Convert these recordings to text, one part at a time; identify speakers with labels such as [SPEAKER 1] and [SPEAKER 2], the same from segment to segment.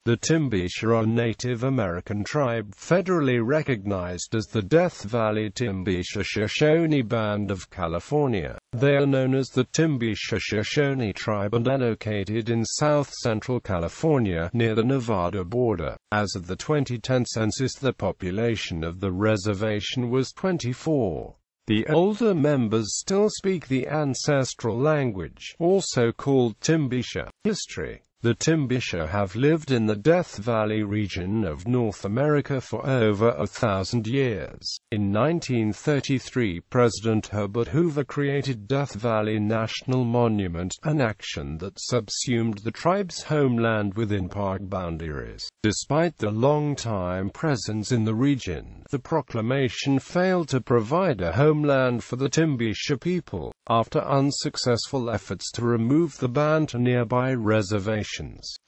[SPEAKER 1] The Timbisha are a Native American tribe federally recognized as the Death Valley Timbisha Shoshone Band of California. They are known as the Timbisha Shoshone Tribe and are located in south-central California, near the Nevada border. As of the 2010 census, the population of the reservation was 24. The older members still speak the ancestral language, also called Timbisha. History. The Timbisha have lived in the Death Valley region of North America for over 1,000 years. In 1933, President Herbert Hoover created Death Valley National Monument, an action that subsumed the tribe's homeland within park boundaries. Despite the long-time presence in the region, the proclamation failed to provide a homeland for the Timbisha people. After unsuccessful efforts to remove the band to nearby reservations,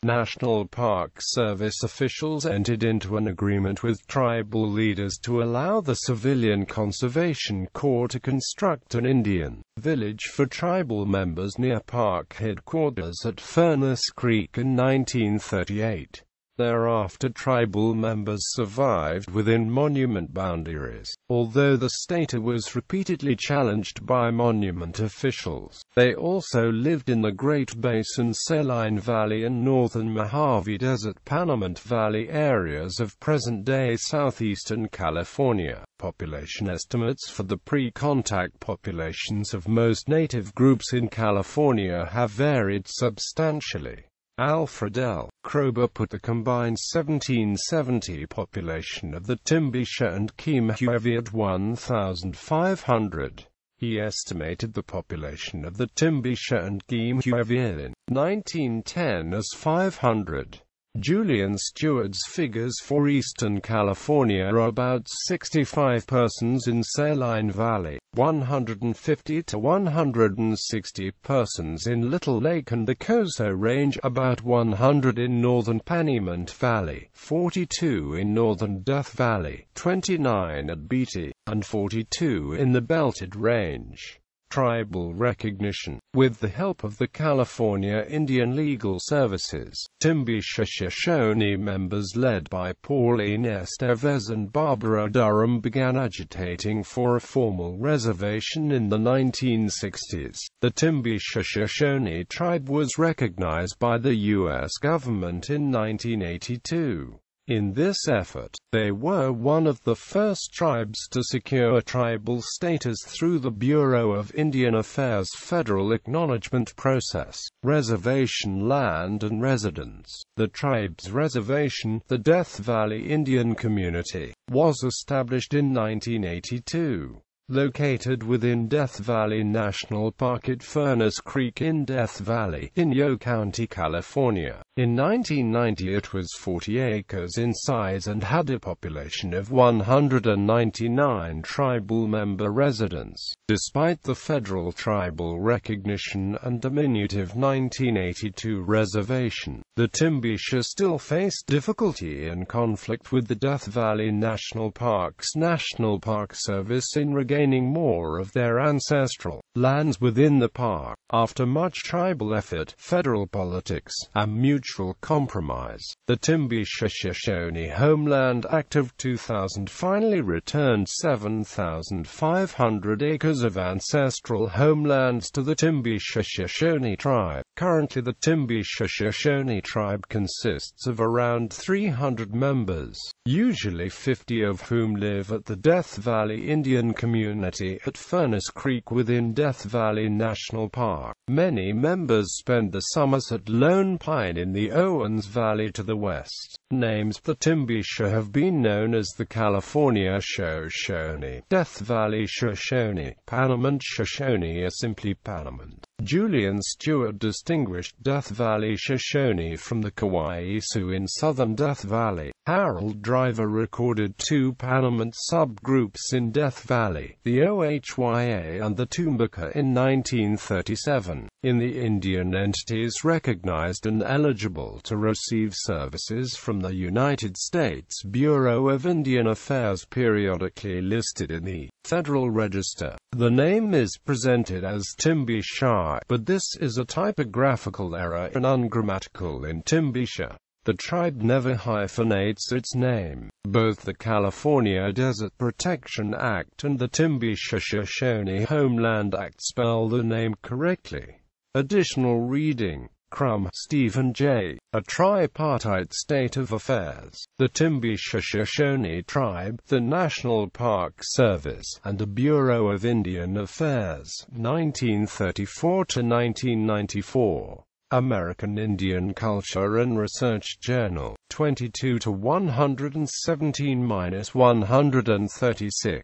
[SPEAKER 1] National Park Service officials entered into an agreement with tribal leaders to allow the Civilian Conservation Corps to construct an Indian village for tribal members near park headquarters at Furnace Creek in 1938. Thereafter, tribal members survived within monument boundaries. Although the status was repeatedly challenged by monument officials, they also lived in the Great Basin Saline Valley and northern Mojave Desert Panamint Valley areas of present-day southeastern California. Population estimates for the pre-contact populations of most native groups in California have varied substantially. Alfred L. Kroeber put the combined 1770 population of the Timbisha and Kimahuevi at 1,500. He estimated the population of the Timbisha and Kimahuevi in 1910 as 500. Julian Stewart's figures for Eastern California are about 65 persons in Saline Valley, 150 to 160 persons in Little Lake and the Coso Range, about 100 in northern Panamint Valley, 42 in northern Death Valley, 29 at Beatty, and 42 in the Belted Range. Tribal recognition. With the help of the California Indian Legal Services, Timbisha Shoshone members led by Pauline Estevez and Barbara Durham began agitating for a formal reservation in the 1960s. The Timbisha Shoshone Tribe was recognized by the U.S. government in 1982. In this effort, they were one of the first tribes to secure tribal status through the Bureau of Indian Affairs federal acknowledgement process. Reservation land and residence. The tribe's reservation, the Death Valley Indian Community, was established in 1982. Located within Death Valley National Park at Furnace Creek in Death Valley, in Inyo County, California. In 1990 it was 40 acres in size and had a population of 199 tribal member residents. Despite the federal tribal recognition and diminutive 1982 reservation, the Timbisha still faced difficulty and conflict with the Death Valley National Park's National Park Service in regaining more of their ancestral lands within the park. After much tribal effort, federal politics, and mutual compromise, the Timbisha Shoshone Homeland Act of 2000 finally returned 7,500 acres of ancestral homelands to the Timbisha Shoshone Tribe. Currently, the Timbisha Shoshone Tribe consists of around 300 members, usually 50 of whom live at the Death Valley Indian Community at Furnace Creek within Death Valley National Park. Many members spend the summers at Lone Pine in the Owens Valley to the west. Names. The Timbisha have been known as the California Shoshone, Death Valley Shoshone, Panamint Shoshone, or simply Panamint. Julian Stewart distinguished Death Valley Shoshone from the Kauai Sioux in southern Death Valley. Harold Driver recorded two Panamint subgroups in Death Valley, the Ohya and the Tumbuka, in 1937. In the Indian entities recognized and eligible to receive services from the United States Bureau of Indian Affairs periodically listed in the Federal Register. The name is presented as Timbisha, but this is a typographical error and ungrammatical in Timbisha. The tribe never hyphenates its name. Both the California Desert Protection Act and the Timbisha Shoshone Homeland Act spell the name correctly. Additional reading. Crum, Stephen J. A Tripartite State of Affairs. The Timbisha Shoshone Tribe, the National Park Service, and the Bureau of Indian Affairs, 1934–1994. American Indian Culture and Research Journal, 22–117–136.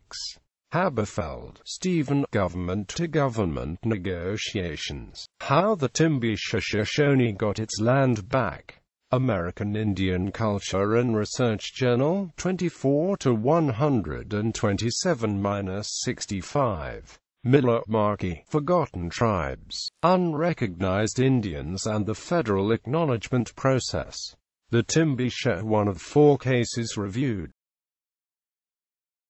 [SPEAKER 1] Haberfeld, Stephen. Government-to-Government Negotiations. How the Timbisha Shoshone Got Its Land Back. American Indian Culture and Research Journal, 24–127–65. Miller, Markey. Forgotten Tribes, Unrecognized Indians and the Federal Acknowledgement Process. The Timbisha, one of 4 cases reviewed.